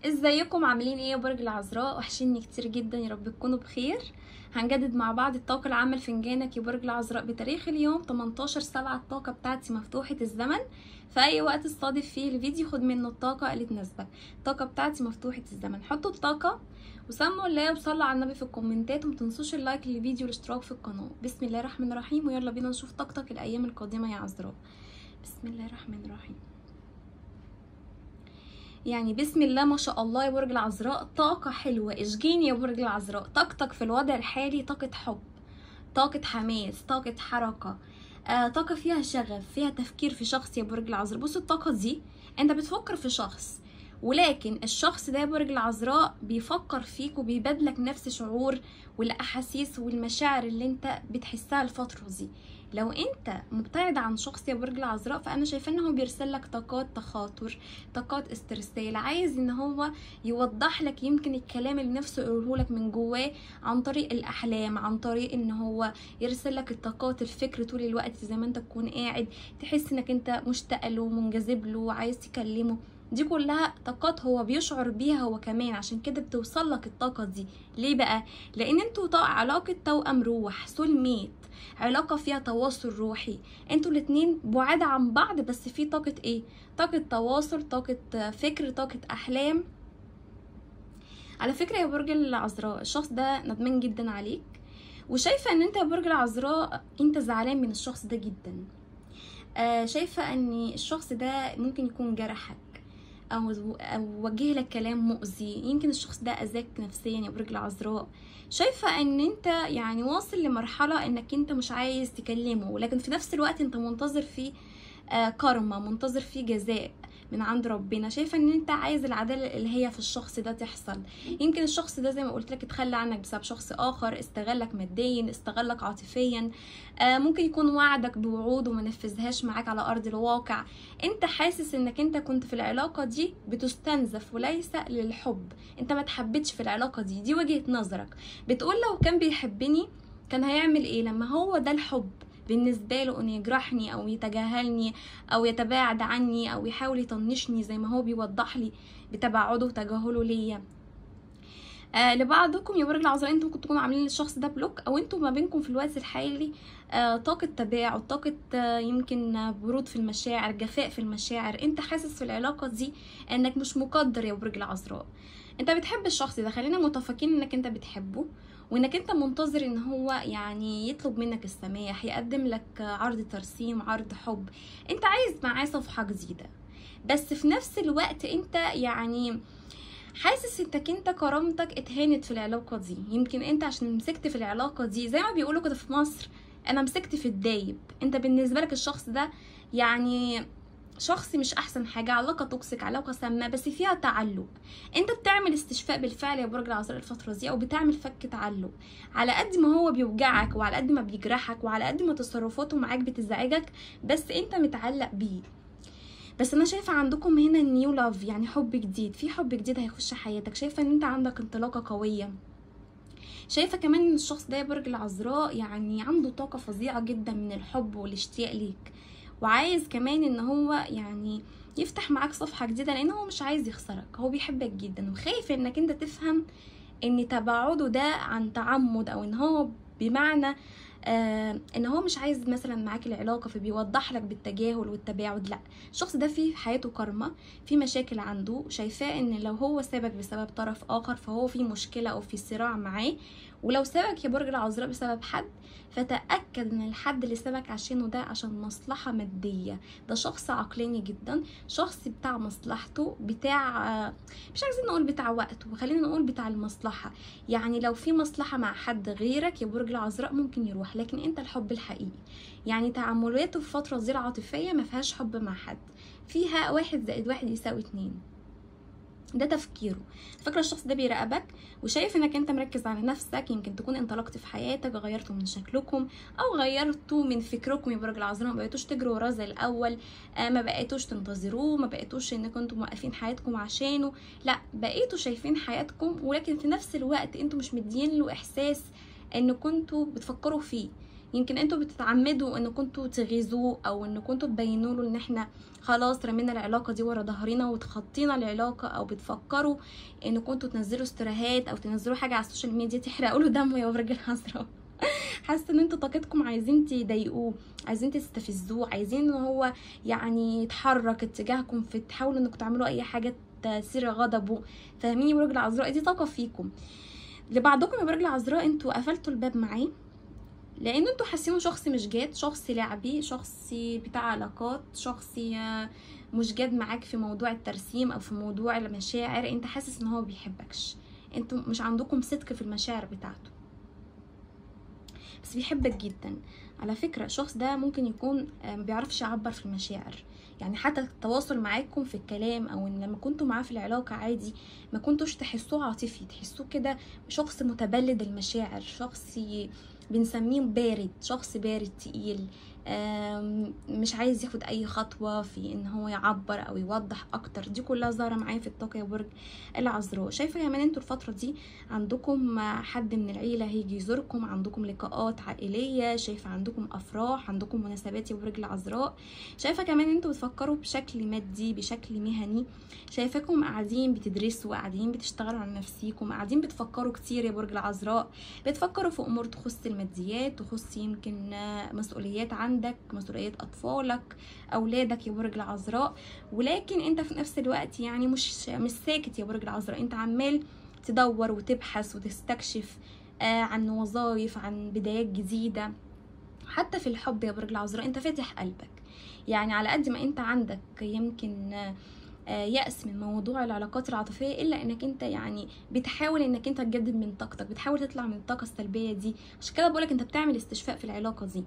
ازيكم عاملين ايه يا برج العذراء؟ وحشيني كتير جدا، يا رب تكونوا بخير. هنجدد مع بعض الطاقة العامة لفنجانك يا برج العذراء بتاريخ اليوم 18/7. الطاقة بتاعتي مفتوحة الزمن، في اي وقت تصادف فيه الفيديو خد منه الطاقة اللي تناسبك. الطاقة بتاعتي مفتوحة الزمن. حطوا الطاقة وسموا الله وصلوا على النبي في الكومنتات، ومتنسوش اللايك للفيديو والاشتراك في القناة. بسم الله الرحمن الرحيم، ويلا بينا نشوف طاقتك الايام القادمة يا عذراء. بسم الله الرحمن الرحيم. يعني بسم الله ما شاء الله يا برج العذراء، طاقة حلوة. اشجيني يا برج العذراء. طاقتك في الوضع الحالي طاقة حب، طاقة حماس، طاقة حركة، طاقة فيها شغف، فيها تفكير في شخص يا برج العذراء. بص الطاقة دي انت بتفكر في شخص، ولكن الشخص ده يا برج العذراء بيفكر فيك وبيبادلك نفس شعور والاحاسيس والمشاعر اللي انت بتحسها الفترة دي. لو انت مبتعد عن شخص يا برج العذراء فانا شايفه انه بيرسل لك طاقات تخاطر، طاقات استرسال، عايز ان هو يوضح لك يمكن الكلام اللي نفسه يقوله لك من جواه عن طريق الاحلام، عن طريق ان هو يرسل لك الطاقات الفكر طول الوقت، زي ما انت تكون قاعد تحس انك انت مشتاق له ومنجذب له وعايز تكلمه. دي كلها طاقات هو بيشعر بيها هو كمان، عشان كده بتوصل لك الطاقه دي. ليه بقى؟ لان انتوا علاقه توأم روح، سول ميت، علاقة فيها تواصل روحي. انتوا الاتنين بعاد عن بعض بس في طاقة ايه؟ طاقة تواصل، طاقة فكر، طاقة احلام. على فكرة يا برج العذراء الشخص ده ندمان جدا عليك، وشايفة ان انت يا برج العذراء انت زعلان من الشخص ده جدا. شايفة ان الشخص ده ممكن يكون جرحك او وجه لك كلام مؤذي، يمكن الشخص ده اذاك نفسيا يا برج العذراء. شايفه ان انت يعني واصل لمرحله انك انت مش عايز تكلمه، ولكن في نفس الوقت انت منتظر فيه كارما، منتظر فيه جزاء من عند ربنا. شايفه ان انت عايز العداله الالهيه في الشخص ده تحصل. يمكن الشخص ده زي ما قلت لك اتخلى عنك بسبب شخص اخر، استغلك ماديا، استغلك عاطفيا، ممكن يكون وعدك بوعود وما نفذهاش معاك على ارض الواقع. انت حاسس انك انت كنت في العلاقه دي بتستنزف وليس للحب، انت ما تحبتش في العلاقه دي. دي وجهه نظرك. بتقول لو كان بيحبني كان هيعمل ايه؟ لما هو ده الحب بالنسبه له، انه يجرحني او يتجاهلني او يتباعد عني او يحاول يطنشني زي ما هو بيوضح لي بتباعده وتجاهله ليا. لبعضكم يا برج العذراء انتم ممكن تكونوا عاملين للشخص ده بلوك، او انتم ما بينكم في الوقت الحالي طاقة تباعد، طاقة يمكن برود في المشاعر، جفاء في المشاعر. انت حاسس في العلاقة دي انك مش مقدر يا برج العذراء. انت بتحب الشخص ده، خلينا متفقين انك انت بتحبه، وانك انت منتظر ان هو يعني يطلب منك السماح، يقدم لك عرض ترسيم، عرض حب. انت عايز معاه صفحة جديدة، بس في نفس الوقت انت يعني حاسس انك انت كرامتك اتهانت في العلاقة دي. يمكن انت عشان مسكت في العلاقة دي زي ما بيقولوا كده في مصر، انا مسكت في الدايب. انت بالنسبة لك الشخص ده يعني شخص مش احسن حاجة، علاقة توكسيك، علاقة سامة بس فيها تعلق. انت بتعمل استشفاء بالفعل يا برج العذراء الفترة دي، او بتعمل فك تعلق. على قد ما هو بيوجعك وعلى قد ما بيجرحك وعلى قد ما تصرفاته معاك بتزعجك، بس انت متعلق بيه. بس انا شايفه عندكم هنا نيو لاف، يعني حب جديد، في حب جديد هيخش حياتك. شايفه ان انت عندك انطلاقه قويه. شايفه كمان ان الشخص ده برج العذراء يعني عنده طاقه فظيعه جدا من الحب والاشتياق ليك، وعايز كمان ان هو يعني يفتح معاك صفحه جديده، لان هو مش عايز يخسرك، هو بيحبك جدا وخايف انك انت تفهم ان تباعده ده عن تعمد، او ان هو بمعنى ان هو مش عايز مثلا معاك العلاقه فبيوضح لك بالتجاهل والتباعد. لا، الشخص ده في حياته كارما، في مشاكل عنده، شايفاه ان لو هو سابك بسبب طرف اخر فهو في مشكله او في صراع معاه. ولو سابك يا برج العذراء بسبب حد، فتأكد ان الحد اللي سابك عشانه ده عشان مصلحة مادية. ده شخص عقلاني جدا، شخص بتاع مصلحته، بتاع مش عايزين نقول بتاع وقته، خلينا نقول بتاع المصلحة. يعني لو في مصلحة مع حد غيرك يا برج العذراء ممكن يروح، لكن انت الحب الحقيقي. يعني تعاملاته في فترة زي العاطفية ما فيهاش حب مع حد، فيها 1+1=2. ده تفكيره. فاكره الشخص ده بيراقبك وشايف انك انت مركز على نفسك. يمكن تكون انطلقت في حياتك، غيرتوا من شكلكم او غيرتوا من فكركم يا برج العذراء، ما بقيتوش تجروا وراه زي الاول، ما بقيتوش تنتظروه، ما بقيتوش انكم انتوا موقفين حياتكم عشانه. لا، بقيتوا شايفين حياتكم، ولكن في نفس الوقت انتوا مش مدين له احساس ان كنتوا بتفكروا فيه. يمكن انتوا بتتعمدوا ان كنتوا تغيظوه او ان كنتوا تبينوا له ان احنا خلاص رمينا العلاقه دي ورا ظهرنا وتخطينا العلاقه، او بتفكروا ان كنتوا تنزلوا استوريهات او تنزلوا حاجه على السوشيال ميديا تحرقوا له دمه يا برج العذراء. حاسه ان انتوا طاقتكم عايزين تضايقوه، عايزين تستفزوه، عايزين ان هو يعني يتحرك اتجاهكم، في تحاولوا انكم تعملوا اي حاجه تثير غضبه. فاهمين يا برج العذراء؟ دي طاقه فيكم. لبعضكم يا برج العذراء انتوا قفلتوا الباب معاه، لان انتوا حاسينه شخص مش جاد، شخص لعبي، شخص بتاع علاقات، شخص مش جاد معاك في موضوع الترسيم او في موضوع المشاعر. انت حاسس ان هو بيحبكش، انتوا مش عندكم صدق في المشاعر بتاعته، بس بيحبك جدا. على فكرة الشخص ده ممكن يكون ما بيعرفش يعبر في المشاعر، يعني حتى التواصل معاكم في الكلام او ان لما كنتوا معاه في العلاقة عادي ما كنتوش تحسوه عاطفي، تحسوه كده شخص متبلد المشاعر، شخص بنسميه بارد، شخص بارد تقيل، مش عايز ياخد اي خطوة في ان هو يعبر او يوضح اكتر. دي كلها ظاهرة معايا في الطاقة يا برج العذراء. شايفة كمان انتوا الفترة دي عندكم حد من العيلة هيجي يزوركم، عندكم لقاءات عائلية، شايفة عندكم افراح، عندكم مناسبات يا برج العذراء. شايفة كمان انتوا بتفكروا بشكل مادي، بشكل مهني، شايفاكم قاعدين بتدرسوا، قاعدين بتشتغلوا على نفسيكم، قاعدين بتفكروا كتير يا برج العذراء، بتفكروا في امور تخص الماديات، تخص يمكن مسؤوليات عندك، مسؤوليات اطفالك، اولادك يا برج العذراء. ولكن انت في نفس الوقت يعني مش ساكت يا برج العذراء، انت عمال تدور وتبحث وتستكشف عن وظائف، عن بدايات جديدة. حتى في الحب يا برج العذراء انت فاتح قلبك، يعني على قد ما انت عندك يمكن يأس من موضوع العلاقات العاطفية، الا انك انت يعني بتحاول انك انت تجدد من طاقتك، بتحاول تطلع من الطاقة السلبية دي. عشان كده بقولك انت بتعمل استشفاء في العلاقة دي.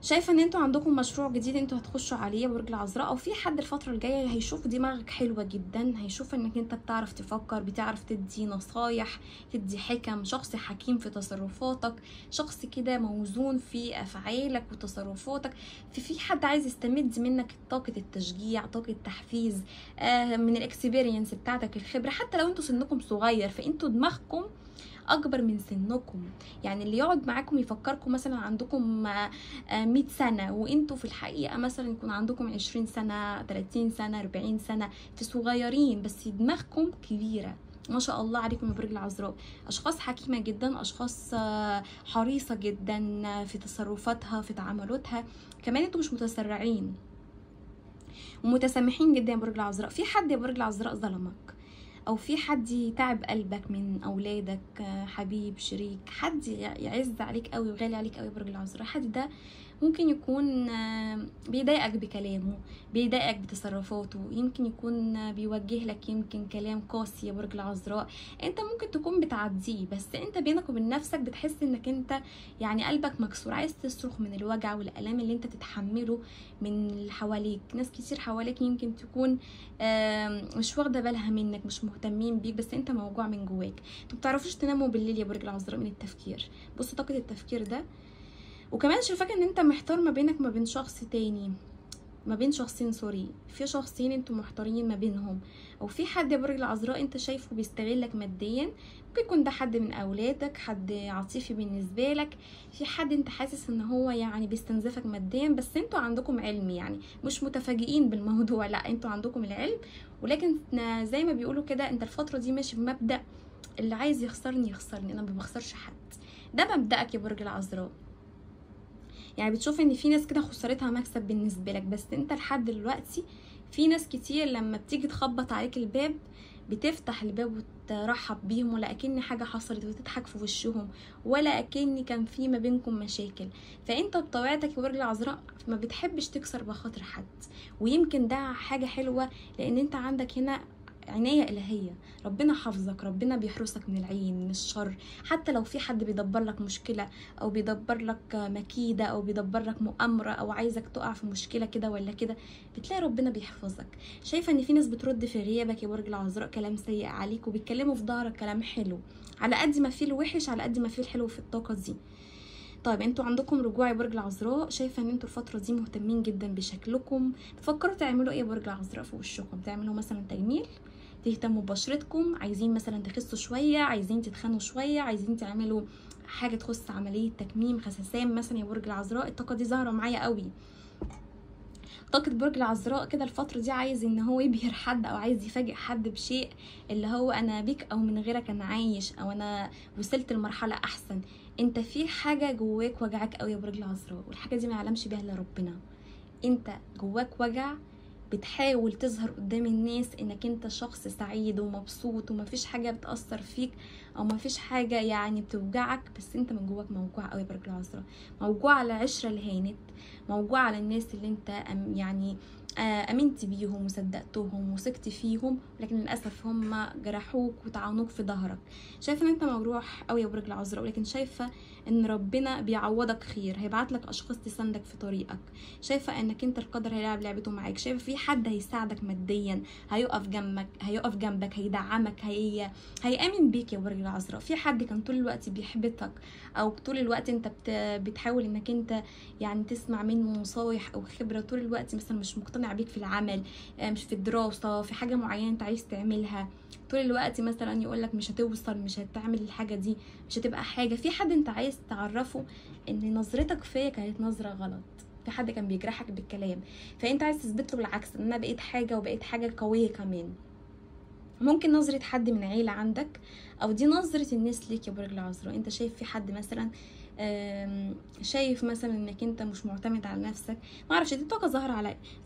شايفه ان انتوا عندكم مشروع جديد انتوا هتخشوا عليه يا برج العذراء، او في حد الفتره الجايه هيشوف دماغك حلوه جدا، هيشوف انك انت بتعرف تفكر، بتعرف تدي نصايح، تدي حكم، شخص حكيم في تصرفاتك، شخص كده موزون في افعالك وتصرفاتك. في حد عايز يستمد منك طاقه التشجيع، طاقه التحفيز، من الاكسبيرينس بتاعتك، الخبره. حتى لو انتوا سنكم صغير فانتوا دماغكم اكبر من سنكم، يعني اللي يقعد معاكم يفكركم مثلا عندكم 100 سنه وانتوا في الحقيقه مثلا يكون عندكم 20 سنه، 30 سنه، 40 سنه، في صغيرين بس دماغكم كبيره. ما شاء الله عليكم يا برج العذراء، اشخاص حكيمه جدا، اشخاص حريصه جدا في تصرفاتها، في تعاملاتها. كمان انتوا مش متسرعين ومتسامحين جدا يا برج العذراء. في حد يا برج العذراء ظلمك، او في حد تعب قلبك من اولادك، حبيب، شريك، حد يعز عليك قوي وغالي عليك قوي يا برج العذراء. حد ده ممكن يكون بيضايقك بكلامه، بيضايقك بتصرفاته، يمكن يكون بيوجه لك يمكن كلام قاسي يا برج العذراء. انت ممكن تكون بتعديه، بس انت بينك وبين نفسك بتحس انك انت يعني قلبك مكسور، عايز تصرخ من الوجع والالام اللي انت تتحمله من اللي حواليك. ناس كتير حواليك يمكن تكون مش واخده بالها منك، مش مهتمين بيك، بس انت موجوع من جواك. انتوا بتعرفوش تناموا بالليل يا برج العذراء من التفكير. بصوا طاقه التفكير ده. وكمان شايفاك ان انت محتار ما بينك ما بين شخص تاني، ما بين شخصين، سوري، في شخصين انتوا محتارين ما بينهم، او في حد يا برج العذراء انت شايفه بيستغلك ماديا. ممكن يكون ده حد من اولادك، حد عاطفي بالنسبه لك، في حد انت حاسس ان هو يعني بيستنزفك ماديا، بس انتوا عندكم علم، يعني مش متفاجئين بالموضوع، لا انتوا عندكم العلم. ولكن زي ما بيقولوا كده انت الفتره دي ماشي بمبدا اللي عايز يخسرني يخسرني، انا ما بخسرش حد. ده مبدأك يا برج العذراء. يعني بتشوف ان في ناس كده خسارتها مكسب بالنسبه لك، بس انت لحد دلوقتي في ناس كتير لما بتيجي تخبط عليك الباب بتفتح الباب وترحب بيهم، ولا اكن حاجه حصلت، وتضحك في وشهم، ولا اكن كان في ما بينكم مشاكل. فانت بطبيعتك يا برج العذراء ما بتحبش تكسر بخاطر حد، ويمكن ده حاجه حلوه، لان انت عندك هنا عناية إلهية، ربنا حافظك، ربنا بيحرسك من العين، من الشر. حتى لو في حد بيدبر لك مشكلة، أو بيدبر لك مكيدة، أو بيدبر لك مؤامرة، أو عايزك تقع في مشكلة كده ولا كده، بتلاقي ربنا بيحفظك. شايفة إن في ناس بترد في غيابك يا برج العذراء كلام سيء عليك، وبيتكلموا في ظهرك كلام حلو. على قد ما فيه الوحش على قد ما فيه الحلو في الطاقة دي. طيب انتوا عندكم رجوع يا برج العذراء. شايفه ان انتوا الفتره دي مهتمين جدا بشكلكم، بتفكروا تعملوا ايه يا برج العذراء في وشكم؟ تعملوا مثلا تجميل، تهتموا ببشرتكم، عايزين مثلا تخسوا شويه، عايزين تتخنوا شويه، عايزين تعملوا حاجه تخص عمليه تكميم، خسسان مثلا يا برج العذراء. الطاقه دي ظاهره معايا قوي. طاقة برج العذراء كده الفترة دي عايز ان هو يبهر حد او عايز يفاجئ حد بشيء، اللي هو انا بيك او من غيرك انا عايش، او انا وصلت لمرحلة احسن. انت في حاجة جواك وجعك قوي يا برج العذراء، والحاجة دي ما يعلمش بيها الا ربنا. انت جواك وجع، بتحاول تظهر قدام الناس انك انت شخص سعيد ومبسوط ومفيش حاجة بتأثر فيك او مفيش حاجة يعني بتوجعك، بس انت من جواك موجوع قوي يا برج العذراء. موجوع على العشرة اللي هانت، موجوع على الناس اللي انت يعني امنت بيهم وصدقتهم وثقت فيهم، لكن للاسف هم جرحوك وطعنوك في ظهرك. شايفه ان انت مجروح قوي يا برج العذراء، ولكن شايفه ان ربنا بيعوضك خير، هيبعت لك اشخاص تساندك في طريقك. شايفه انك انت القدر هيلعب لعبته معاك. شايفه في حد هيساعدك ماديا، هيقف جنبك هيدعمك، هيامن بيك يا برج العذراء. في حد كان طول الوقت بيحبطك، او طول الوقت انت بتحاول انك انت يعني تسمع منه نصايح او خبره، طول الوقت مثلا مش مقتنع بيك في العمل، مش في الدراسه، في حاجه معينه انت عايز تعملها، طول الوقت مثلا يقولك مش هتوصل، مش هتعمل الحاجه دي، مش هتبقى حاجه. في حد انت عايز تعرفه ان نظرتك فيا كانت نظره غلط، في حد كان بيجرحك بالكلام، فانت عايز تثبت له بالعكس ان انا بقيت حاجه وبقيت حاجه قويه كمان. ممكن نظرة حد من عيلة عندك، او دي نظرة الناس ليك يا برج العذراء. انت شايف في حد مثلا شايف مثلا انك انت مش معتمد على نفسك، ما اعرفش، دي طاقه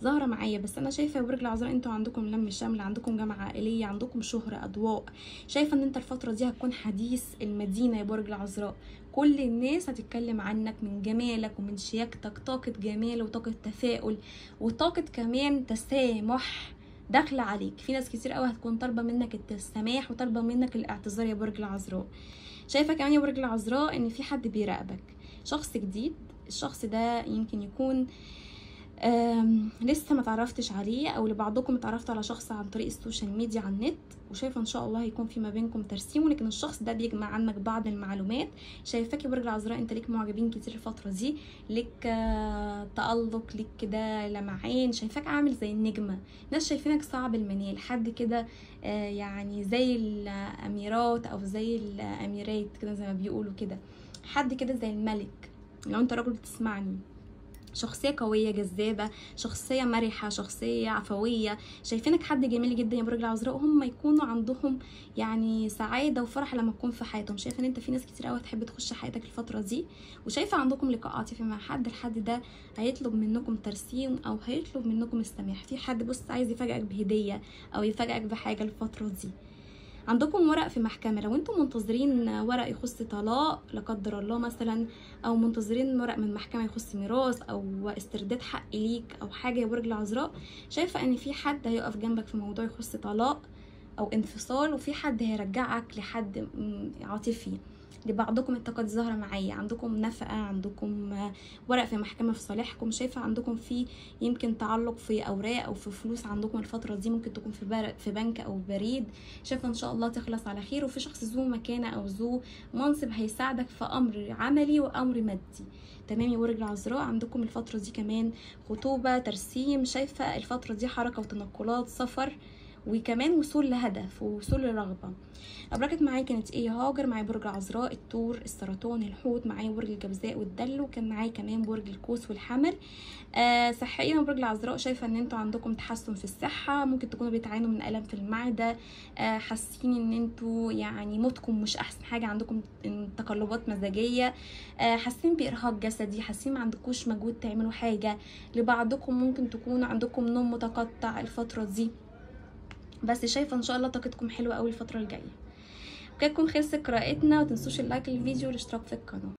ظاهره معايا. بس انا شايفه يا برج العذراء انتوا عندكم لم شمل، عندكم جامعه عائليه، عندكم شهره اضواء. شايفه ان انت الفتره دي هتكون حديث المدينه يا برج العذراء، كل الناس هتتكلم عنك من جمالك ومن شياكتك. طاقه جمال وطاقه تفاؤل وطاقه كمان تسامح داخله عليك. في ناس كتير قوي هتكون طالبه منك السماح وطالبه منك الاعتذار يا برج العذراء. شايفه كمان يا برج العذراء ان في حد بيراقبك، شخص جديد. الشخص ده يمكن يكون لسه ما تعرفتش عليه، او لبعضكم اتعرفتوا على شخص عن طريق السوشيال ميديا على النت، وشايفه ان شاء الله هيكون في ما بينكم ترسيم، ولكن الشخص ده بيجمع عنك بعض المعلومات. شايفاك يا برج العذراء انت ليك معجبين كتير الفتره دي، ليك تألق، ليك كده لمعان، شايفاك عامل زي النجمه، ناس شايفينك صعب المنال، حد كده يعني زي الاميرات او زي الاميرات كده زي ما بيقولوا كده، حد كده زي الملك لو انت راجل بتسمعني. شخصية قوية جذابة، شخصية مرحة، شخصية عفوية. شايفينك حد جميل جدا يا برج العذراء، وهم يكونوا عندهم يعني سعادة وفرح لما تكون في حياتهم. شايفة ان انت في ناس كتير قوي هتحب تخش حياتك الفترة دي، وشايفة عندكم لقاء عاطفي مع حد. الحد ده هيطلب منكم ترسيم او هيطلب منكم السماح. في حد بص عايز يفاجئك بهدية او يفاجئك بحاجة الفترة دي. عندكم ورق في محكمة، لو انتم منتظرين ورق يخص طلاق لا قدر الله مثلا، او منتظرين ورق من محكمة يخص ميراث او استرداد حق ليك او حاجة يا برج العذراء، شايفة ان في حد هيقف جنبك في موضوع يخص طلاق او انفصال، وفي حد هيرجعك لحد عاطفي. لبعضكم الطاقه دي ظاهره معايا، عندكم نفقه، عندكم ورق في محكمه في صالحكم. شايفه عندكم في يمكن تعلق في اوراق او في فلوس عندكم الفتره دي، ممكن تكون في بنك او بريد. شايفه ان شاء الله تخلص على خير، وفي شخص ذو مكانه او ذو منصب هيساعدك في امر عملي وامر مادي. تمام يا برج العذراء. عندكم الفتره دي كمان خطوبه، ترسيم. شايفه الفتره دي حركه وتنقلات، سفر، وكمان وصول لهدف ووصول لرغبه. ابراجت معايا كانت ايه؟ هاجر معايا برج العذراء، الثور، السرطان، الحوت، معايا برج الجوزاء والدلو، وكان معايا كمان برج القوس والحمل. صحيا برج العذراء شايفه ان انتوا عندكم تحسن في الصحه، ممكن تكونوا بتعانوا من الم في المعده، حاسين ان انتوا يعني موتكم مش احسن حاجه، عندكم تقلبات مزاجيه، حاسين بارهاق جسدي، حاسين ما عندكوش مجهود تعملوا حاجه. لبعضكم ممكن تكون عندكم نوم متقطع الفتره دي، بس شايفه ان شاء الله طاقتكم حلوه قوي الفتره الجايه. وكده تكون خلصت قراءتنا، ومتنسوش اللايك للفيديو والاشتراك في القناه.